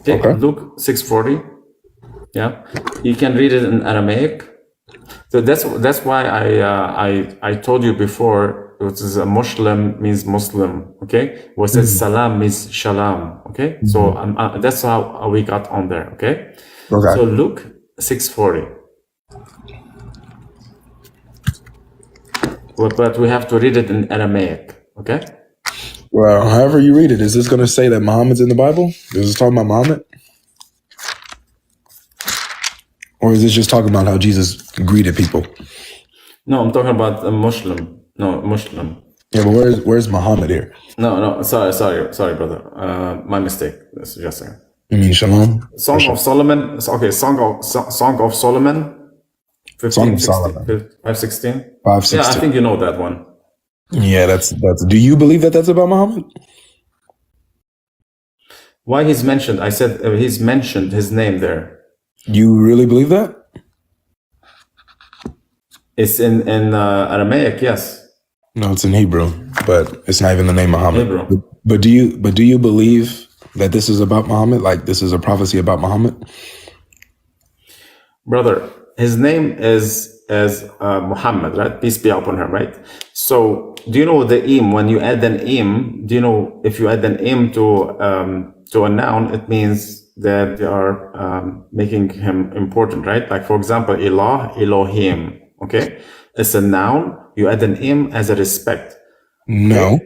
Okay, Okay. Luke 6:40. Yeah, you can read it in Aramaic. So that's why I told you before, which is a Muslim means Muslim. Okay, what says salam means shalom. Okay, so that's how we got on there. Okay, Okay. so Luke 6:40. But we have to read it in Aramaic. Okay. Well, however you read it, is this going to say that Muhammad's in the Bible? Is this talking about Muhammad? Or is this just talking about how Jesus greeted people? No, I'm talking about a Muslim. No, Muslim. Yeah, but where's Muhammad here? No, sorry, brother. My mistake. That's just a second. You mean Shalom? Song of Solomon. Okay, Song of Solomon. 15, Song of 16, Solomon. 5:16. 5:16. Yeah, I think you know that one. Yeah, that's. Do you believe that that's about Muhammad? Why he's mentioned? I said he's mentioned his name there. You really believe that? It's in Aramaic, yes. No, it's in Hebrew, but it's not even the name Muhammad. Hebrew. But do you believe that this is about Muhammad? Like this is a prophecy about Muhammad? Brother, his name is Muhammad, right? Peace be upon him, right? So, do you know the im? When you add an im, do you know if you add an im to a noun, it means that they are making him important, right? Like for example, Ilah, Elohim. Okay, it's a noun. You add an im as a respect. No.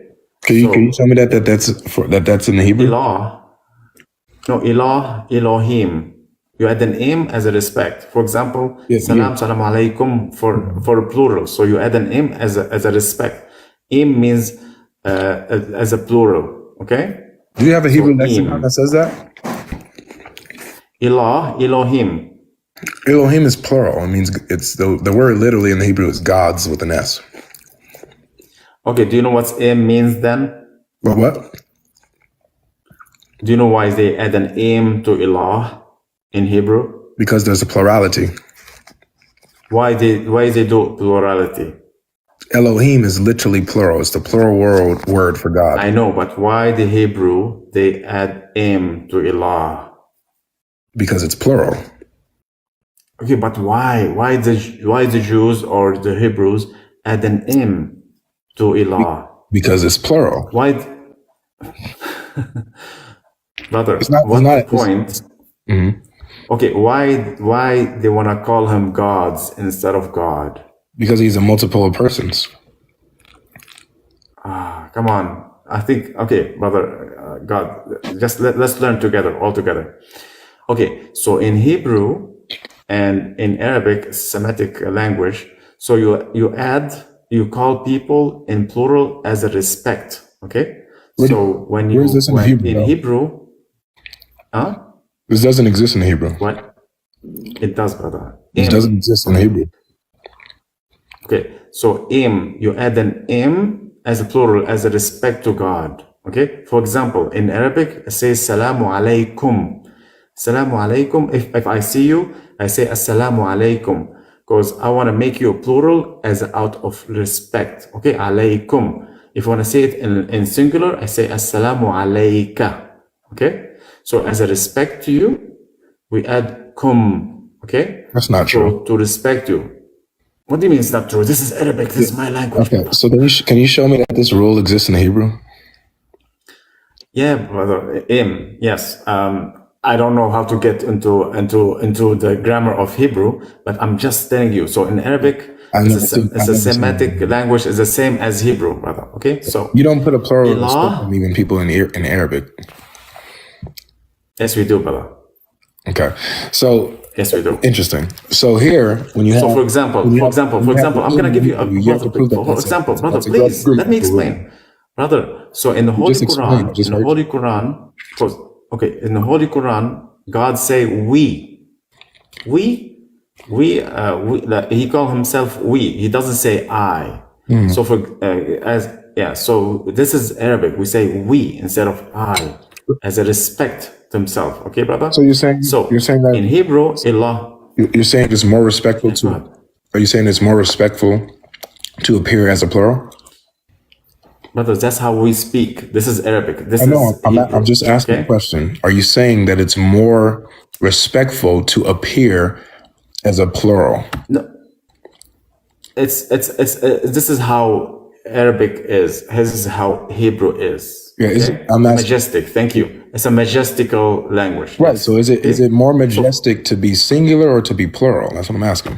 Can you tell me that's in the Hebrew? Ilah, no, Ilah, Elohim. You add an im as a respect. For example, salam alaikum for plural. So you add an im as a respect. Im means as a plural. Okay. Do you have a Hebrew lexicon that says that? Ilah, Elohim. Elohim is plural. It means it's the word literally in the Hebrew is gods with an S. Okay. Do you know what im means then? What? Do you know why they add an im to Ilah in Hebrew? Because there's a plurality. Why they do plurality? Elohim is literally plural. It's the plural word for God. I know, but why the Hebrew they add im to Ilah? Because it's plural. Okay, but why? Why the Jews or the Hebrews add an im to Ilah? Because it's plural. Why? Brother, what's the point? Okay, why they want to call him gods instead of God? Because he's a multiple of persons. Come on. I think, okay, brother, God, just let's learn together, all together. Okay, so in Hebrew and in Arabic, Semitic language, so you call people in plural as a respect, okay? So when you, in Hebrew, huh? This doesn't exist in Hebrew. What? It does, brother. It doesn't exist in Hebrew. Okay, so im, you add an im as a plural, as a respect to God. Okay, for example, in Arabic, it says Salamu alaykum. Salamu alaykum. If I see you, I say Assalamu alaykum, because I want to make you a plural as out of respect. Okay, alaykum. If you want to say it in singular, I say Assalamu alayka. Okay, so as a respect to you, we add kum. Okay, that's not true. To respect you. What do you mean it's not true? This is Arabic. This is my language. Okay, so then can you show me that this rule exists in Hebrew? Yeah, brother. Yes. I don't know how to get into the grammar of Hebrew, but I'm just telling you. So in Arabic, it's a Semitic language. It's the same as Hebrew, brother. Okay, so you don't put a plural respect on even people in Arabic. Yes, we do, brother. Okay, so. Yes, we do. Interesting. So here, when you have... So for example, I'm going to give you a for example, brother, please, let me explain. Brother, so in the Holy Quran, okay, in the Holy Quran, God say we, he call himself we. He doesn't say I. So so this is Arabic. We say we instead of I as a respect to himself. Okay, brother? So you're saying that in Hebrew, Allah. You're saying it's more respectful Are you saying it's more respectful to appear as a plural? Brother, that's how we speak. This is Arabic. This I know. is Hebrew. I'm just asking a Okay? question. Are you saying that it's more respectful to appear as a plural? No, it's this is how Arabic is. This is how Hebrew is. Yeah. Okay? I'm asking. Majestic. Thank you. It's a majestical language. Right. Yes. So is Okay? it more So majestic to be singular or to be plural? That's what I'm asking.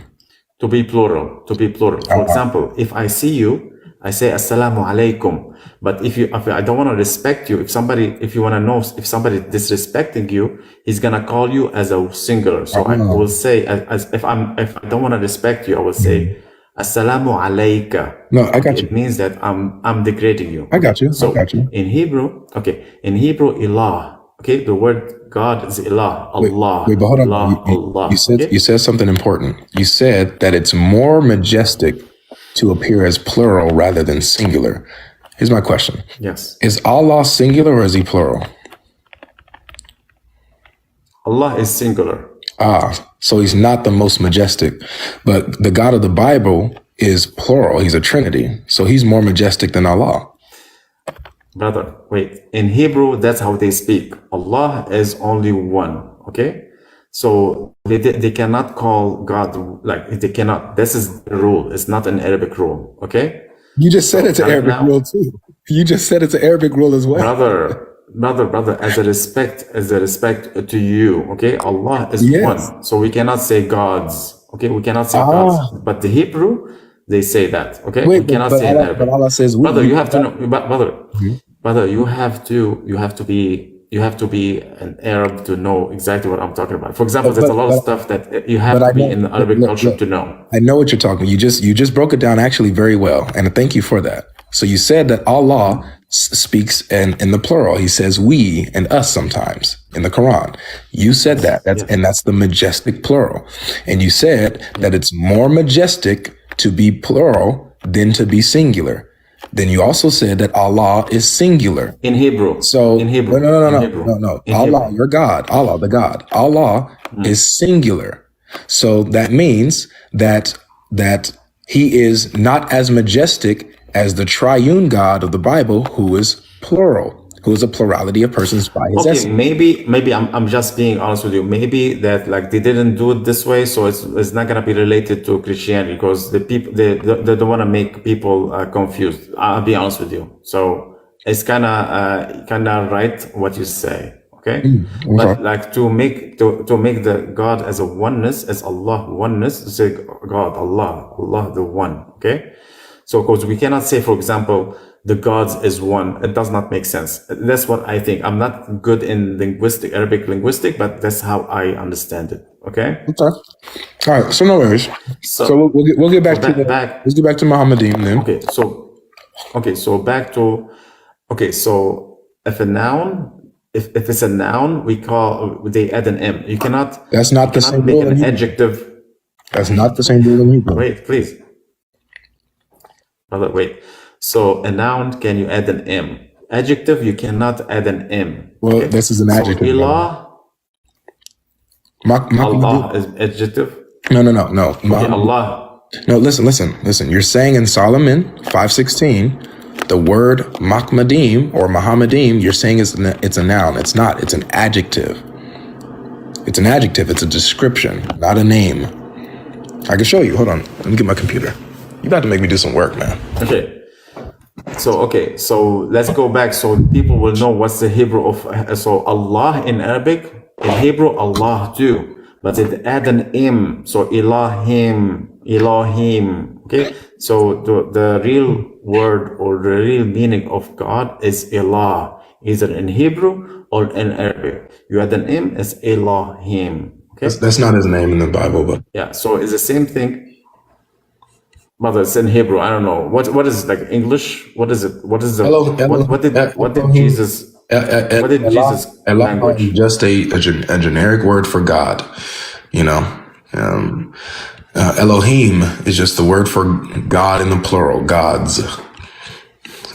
to be plural. To be plural. For example, if I see you, I say Assalamu alaikum. But if I don't want to respect you, if you want to know if somebody disrespecting you, he's gonna call you as a singular. So I will say, if I don't want to respect you, I will say Assalamu alayka. No, I got you. It means that I'm degrading you. I got you. So I got you. in Hebrew, ilah. Okay, the word God is ilah. Allah. Wait, but hold on. Allah. Allah. You said something important. You said that it's more majestic to appear as plural rather than singular. Here's my question. Yes. Is Allah singular or is he plural? Allah is singular. So he's not the most majestic. But the God of the Bible is plural. He's a trinity. So he's more majestic than Allah. Brother, wait. In Hebrew, that's how they speak. Allah is only one. Okay? So they cannot call God, like, they cannot. This is the rule. It's not an Arabic rule. Okay? You just said it's an Arabic rule too. You just said it's an Arabic rule as well. Brother, as a respect to you, okay? Allah is one. So we cannot say gods. Okay? We cannot say gods. But the Hebrew, they say that. Okay? We cannot say in Arabic. But Allah says, brother, you have to know, brother, you have to be an Arab to know exactly what I'm talking about. For example, there's a lot of stuff that you have to be in the Arabic culture to know. I know what you're talking about. You just broke it down actually very well, and thank you for that. So you said that Allah speaks in the plural. He says we and us sometimes in the Quran. You said that. That's the majestic plural. And you said that it's more majestic to be plural than to be singular. Then you also said that Allah is singular. In Hebrew. So in Hebrew. No. Allah, your God, Allah, the God. Allah is singular. So that means that he is not as majestic as the triune God of the Bible, who is plural, who is a plurality of persons by his essence. Maybe I'm just being honest with you. Maybe that, like, they didn't do it this way, so it's not gonna be related to Christianity, because the people they don't want to make people confused. I'll be honest with you. So it's kind of right what you say. Okay, but like to make the God as a oneness, as Allah oneness, to say God, Allah the one. Okay. So, because we cannot say, for example, the gods is one. It does not make sense. That's what I think. I'm not good in Arabic linguistic, but that's how I understand it. Okay. Okay. All right. So no worries. So we'll get back let's get back to Muhammadim then. Okay. So if a noun, if it's a noun, they add an M. You cannot. That's not the same make rule an adjective. That's not the same rule in Hebrew. Wait, please. Brother, wait. So a noun, can you add an M? Adjective, you cannot add an M. Well, okay. This is an adjective. So ilah, Allah is adjective. No. Okay, Allah. No, listen. You're saying in Solomon 5:16, the word Mahmadim or Muhammadim, you're saying it's a noun. It's not. It's an adjective. It's an adjective. It's a description, not a name. I can show you. Hold on. Let me get my computer. You about to make me do some work, man. Okay. So let's go back so people will know what's the Hebrew of. So Allah in Arabic, in Hebrew, Allah too, but it add an im. So Elohim. Okay. So the real word or the real meaning of God is Elah, either in Hebrew or in Arabic. You add an im, it's Elohim. Okay. That's not his name in the Bible, but yeah. So it's the same thing. But it's in Hebrew. I don't know what is it, like English. What is it? What is the what did Jesus? What did Jesus language? Is just a generic word for God. You know, Elohim is just the word for God in the plural. Gods.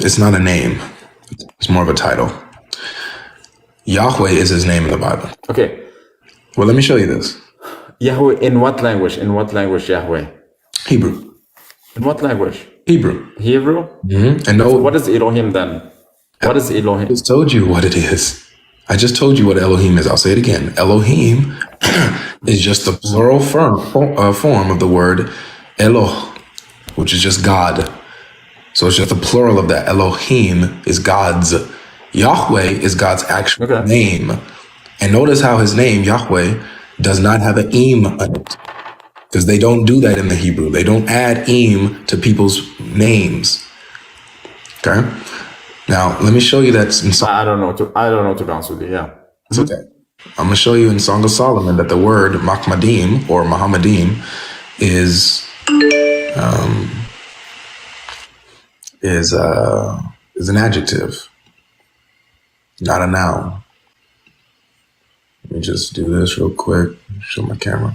It's not a name. It's more of a title. Yahweh is his name in the Bible. Okay. Well, let me show you this. Yahweh in what language? In what language Yahweh? Hebrew. In what language? Hebrew. Hebrew? And no, What is Elohim then? What is I Elohim? just told you what it is. I just told you what Elohim is. I'll say it again. Elohim is just the plural form of the word Eloh, which is just God. So it's just the plural of that. Elohim is God's. Yahweh is God's actual name. And notice how his name, Yahweh, does not have an im on it. Because they don't do that in the Hebrew. They don't add im to people's names. Okay? Now, let me show you that in Song. I don't know to be honest with you. Yeah. It's okay. I'm going to show you in Song of Solomon that the word Mahmadim or Muhammadim is an adjective, not a noun. Let me just do this real quick. Show my camera.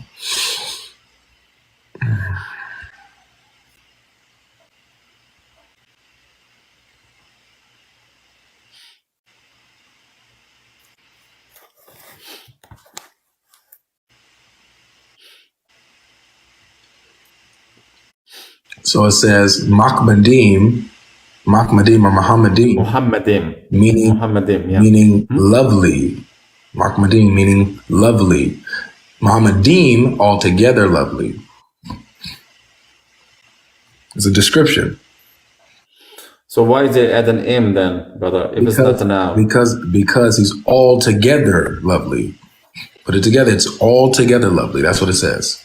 So it says Mahmadim or Muhammadim, meaning lovely. Mahmadim meaning lovely. Muhammadim, altogether lovely. It's a description. So why did they add an M then, brother? If it's not a noun. Because he's altogether lovely. Put it together, it's altogether lovely. That's what it says.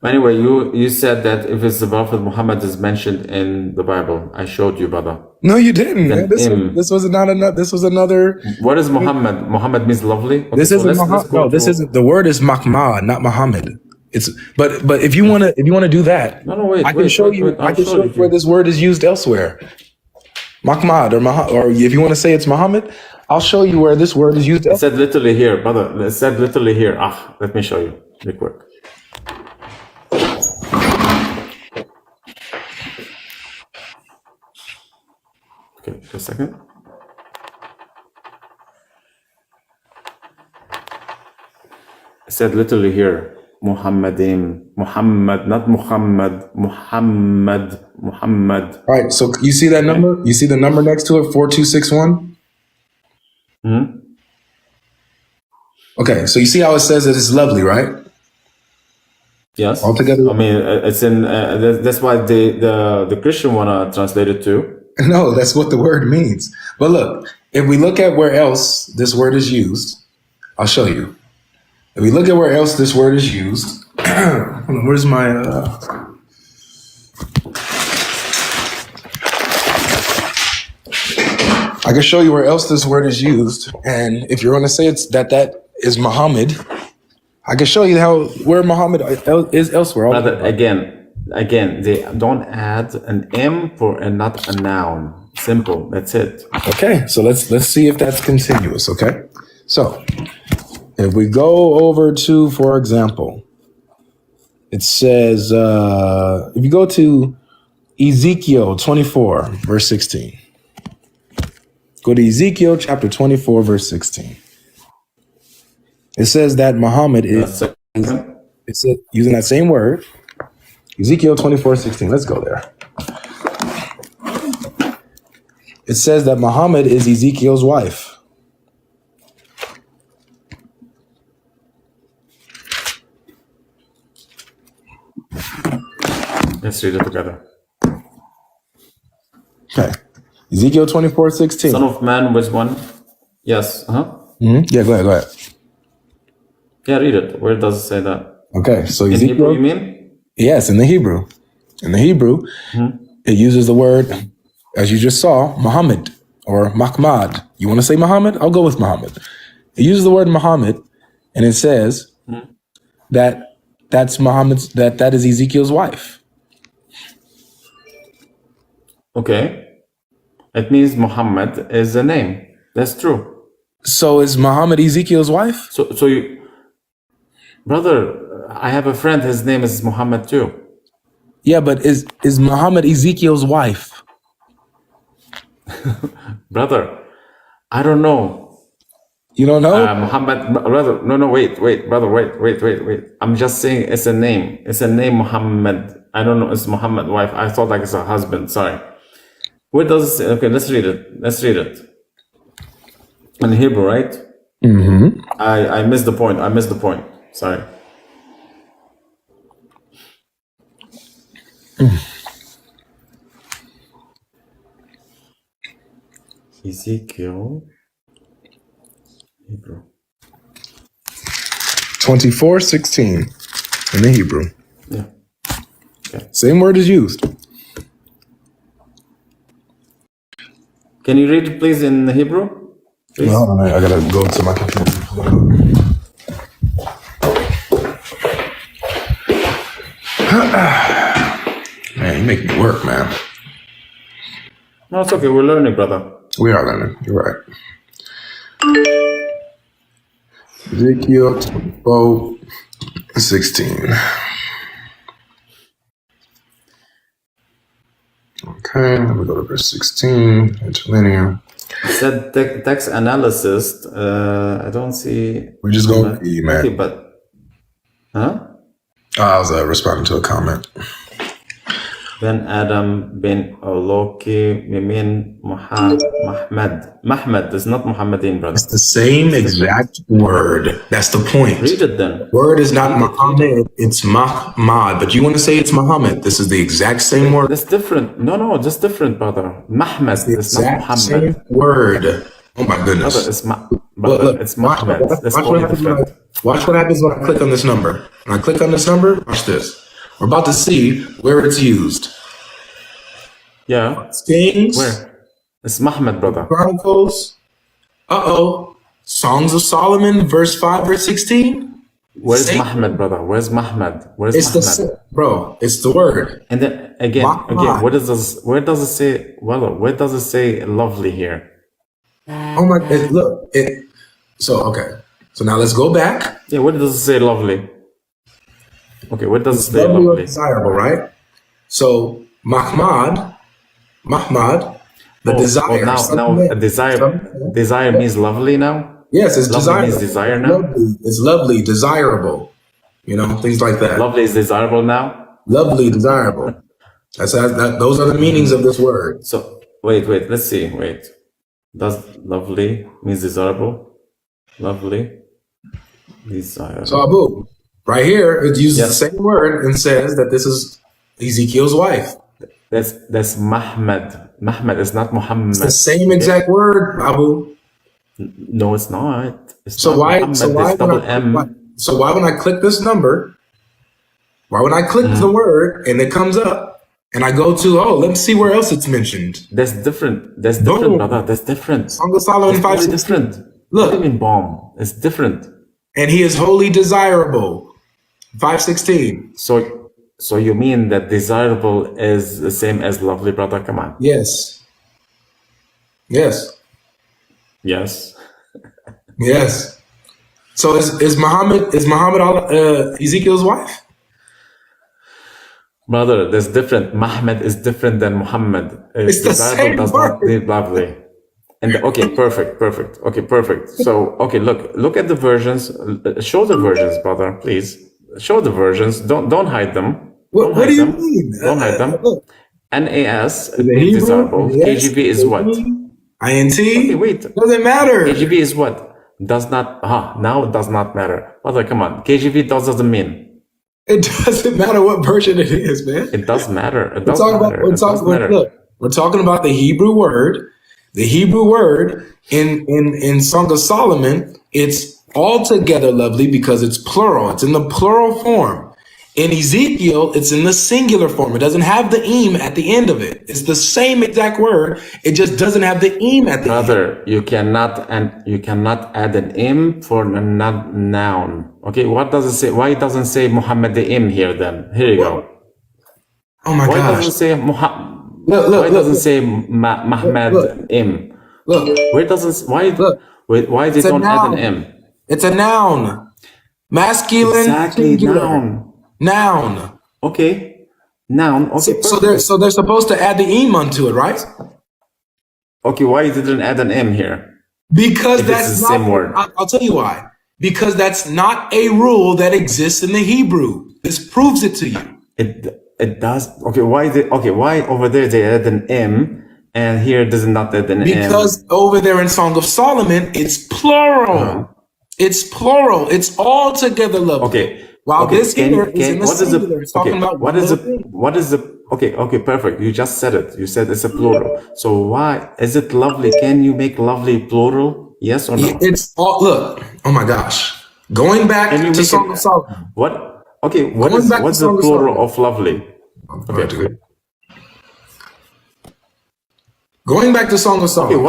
Anyway, you said that if it's the Prophet Muhammad is mentioned in the Bible, I showed you, brother. No, you didn't. This was another. What is Muhammad? Muhammad means lovely. Okay, this isn't Muhammad. No, this isn't. The word is Mahmad, not Muhammad. It's but if you want to do that, wait, I can show you. I can show you where this word is used elsewhere. Mahmad or if you want to say it's Muhammad, I'll show you where this word is used. It said literally here, brother. It said literally here. Let me show you real quick. Okay, just a second. It said literally here, Muhammadim, Muhammad, not Muhammad, Muhammad. All right, so you see that number? You see the number next to it, 4261? Okay, so you see how it says that it's lovely, right? Yes. Altogether. I mean, it's in. That's why the Christian wanna translate it too. No, that's what the word means. But look, if we look at where else this word is used, I'll show you. If we look at where else this word is used, where's my? I can show you where else this word is used, and if you're going to say it's that is Muhammad, I can show you where Muhammad is elsewhere. Brother, again, they don't add an M for and not a noun. Simple. That's it. Okay, so let's see if that's continuous. Okay, so if we go over to, for example, it says if you go to Ezekiel 24 verse 16. Go to Ezekiel chapter 24 verse 16. It says that Muhammad is using that same word. Ezekiel 24:16. Let's go there. It says that Muhammad is Ezekiel's wife. Let's read it together. Okay. Ezekiel 24:16. Son of man was one. Yes. Yeah, go ahead. Yeah, read it. Where does it say that? Okay, so in Ezekiel, Hebrew, you mean? Yes, in the Hebrew. In the Hebrew, it uses the word, as you just saw, Muhammad or Mahmad. You want to say Muhammad? I'll go with Muhammad. It uses the word Muhammad, and it says that's Muhammad's, that is Ezekiel's wife. Okay. It means Muhammad is a name. That's true. So is Muhammad Ezekiel's wife? So you, brother, I have a friend. His name is Muhammad too. Yeah, but is Muhammad Ezekiel's wife? Brother, I don't know. You don't know? Muhammad, brother. No, wait, brother, wait. I'm just saying it's a name. It's a name, Muhammad. I don't know. It's Muhammad wife. I thought like it's a husband. Sorry. Where does it say? Okay, let's read it. In Hebrew, right? Mm-hmm. I missed the point. Sorry. Ezekiel. Hebrew. 24:16 in the Hebrew. Yeah. Okay. Same word is used. Can you read it, please, in the Hebrew? Please. Well, hold on, I gotta go to my computer. Man, you make me work, man. No, it's okay. We're learning, brother. We are learning. You're right. Ezekiel 24:16. Okay, let me go to verse 16. Interlinear. It said text analysis. I don't see. We're just going to read, man. Okay, but I was responding to a comment. Ben Adam bin Oloki Mimin Mahmad is not Muhammadin, brother. It's the same exact word. That's the point. Read it then. Word is not Muhammad, it's Mahmad. But you want to say it's Muhammad. This is the exact same word. That's different. No, that's different, brother. Mahmad is not Muhammad. Same word. Oh my goodness. Brother, it's Mahmad. That's totally different. Watch what happens when I click on this number. When I click on this number, watch this. We're about to see where it's used. Yeah. Kings. Where? It's Muhammad, brother. Chronicles. Songs of Solomon, verse 5, verse 16. Where's Muhammad, brother? Where's Muhammad? Where's Muhammad? Bro, it's the word. And then again, where does it say? Well, where does it say lovely here? Oh my! Look, So now let's go back. Yeah, where does it say lovely? Okay, where does it say lovely? Lovely? Or desirable, right? So Mahmad, the desire. Now desire means lovely now. Yes, it's lovely desirable. Means desire now. It's lovely, desirable. Things like that. Lovely is desirable now. Lovely, desirable. Those are the meanings of this word. So wait. Let's see. Wait. Does lovely means desirable? Lovely, desirable. So Abu, right here, it uses the same word and says that this is Ezekiel's wife. That's Mahmad. Mahmad is not Muhammad. It's the same exact word, Abu. No, it's not. It's so not why? Muhammad, So why? So why when I click this number? Why when I click the word and it comes up? And I go to, let's see where else it's mentioned. That's different. That's different, brother. That's different. Song of Solomon 5. Different. Look. What do you mean bomb? It's different. And he is wholly desirable. 5:16. So you mean that desirable is the same as lovely, brother? Come on. Yes. So is Muhammad Ezekiel's wife? Brother, that's different. Muhammad is different than Muhammad. It's the same does word. Not need lovely. And perfect. Okay, perfect. So look at the versions. Show the versions, brother, please. Show the versions. Don't hide them. What do you mean? Don't hide them. NAS is Hebrew, desirable. yes, KJV is what? INT. Okay, wait. Doesn't matter. KJV is what? Does not. Now it does not matter. Brother, come on. KJV doesn't mean. It doesn't matter what version it is, man. It does matter. We're talking about the Hebrew word. The Hebrew word in Song of Solomon, it's altogether lovely because it's plural. It's in the plural form. In Ezekiel, it's in the singular form. It doesn't have the im at the end of it. It's the same exact word. It just doesn't have the im at the end. Brother, you cannot add an im for a noun. Okay, what does it say? Why it doesn't say Muhammad the im here then? Here you go. Oh my gosh. Why doesn't say Muhammad? Why doesn't say Mahmad im? Look. Why they don't add an im? It's a noun. Masculine. Exactly, singular. Noun. Okay. Noun. Okay. So they're supposed to add the im onto it, right? Okay, why you didn't add an M here? Because if it's that's the not. same word. I'll tell you why. Because that's not a rule that exists in the Hebrew. This proves it to you. It does. Okay, why over there they add an M and here does not add an M? Because over there in Song of Solomon, it's plural. It's plural. It's all together lovely. Okay. While okay. this here is in the what is singular. It's talking about what is the okay, perfect. You just said it. You said it's a plural. So why is it lovely? Can you make lovely plural? Yes or no? It's all, look. Oh my gosh. Going back to Song of Solomon. What? Okay, what's the plural of lovely? Okay. Going back to Song of Solomon. Okay,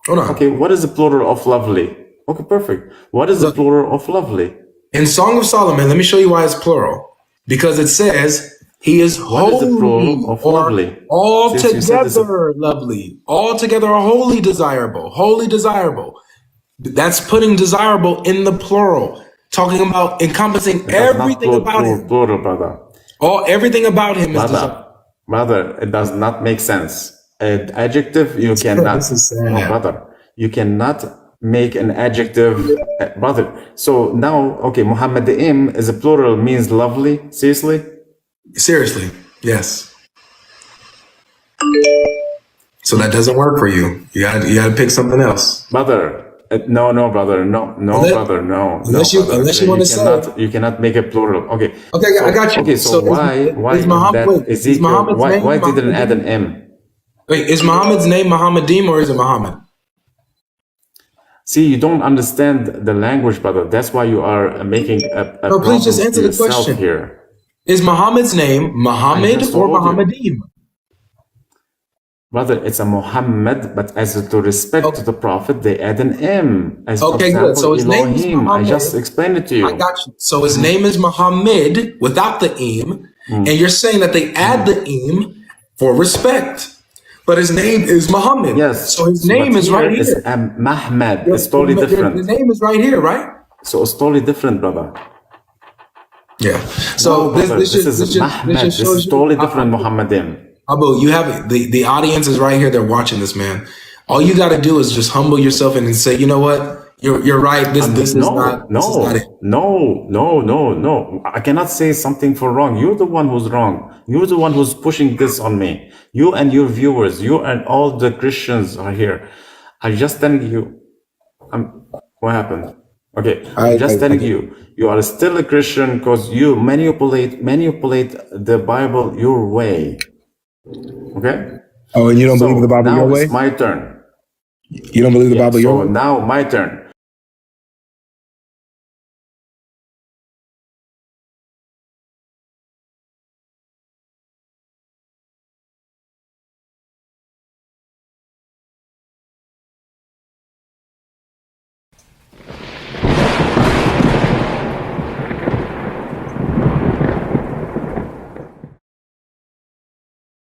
Hold on. Okay, what is the plural of lovely? Okay, perfect. What is the plural of lovely? In Song of Solomon, let me show you why it's plural. Because it says he is holy. What is the plural of lovely? Altogether lovely. Altogether wholly desirable. Wholly desirable. That's putting desirable in the plural. Talking about encompassing everything about him. Plural, brother. Everything about him is desirable. Brother, it does not make sense. An adjective, you cannot. This is sad. No, brother. You cannot make an adjective, brother. So now, okay, Muhammadim is a plural, means lovely. Seriously? Seriously, yes. So that doesn't work for you. You got to pick something else, brother. No, brother. No, brother. No. Unless you want to say, you cannot make a plural. Okay. Okay, so, I got you. Okay, so why is Muhammad, that Ezekiel? Why didn't add an M? Wait, is Muhammad's name Muhammadim or is it Muhammad? See, you don't understand the language, brother. That's why you are making a no, please just answer the question here. Is Muhammad's name Muhammad or Muhammadim? Brother, it's a Muhammad, but as to respect to the Prophet, they add an M. As okay, good. So his name is Muhammad. I just explained it to you. I got you. So his name is Muhammad without the im, and you're saying that they add the im for respect. But his name is Muhammad. Yes. So his name is right here. It's Mahmad. It's totally different. The name is right here, right? So it's totally different, brother. Yeah. So no, this is Mahmad. This is totally different, Muhammadim. Abu, you have the audience is right here. They're watching this, man. All you got to do is just humble yourself and say, you know what? You're right. This is not it. No. I cannot say something for wrong. You're the one who's wrong. You're the one who's pushing this on me. You and your viewers, you and all the Christians are here. I'm just telling you. What happened? Okay, I'm just telling you. You are still a Christian because you manipulate the Bible your way. Okay. Oh, and you don't believe the Bible your way? It's my turn. You don't believe the Bible your way? So now my turn.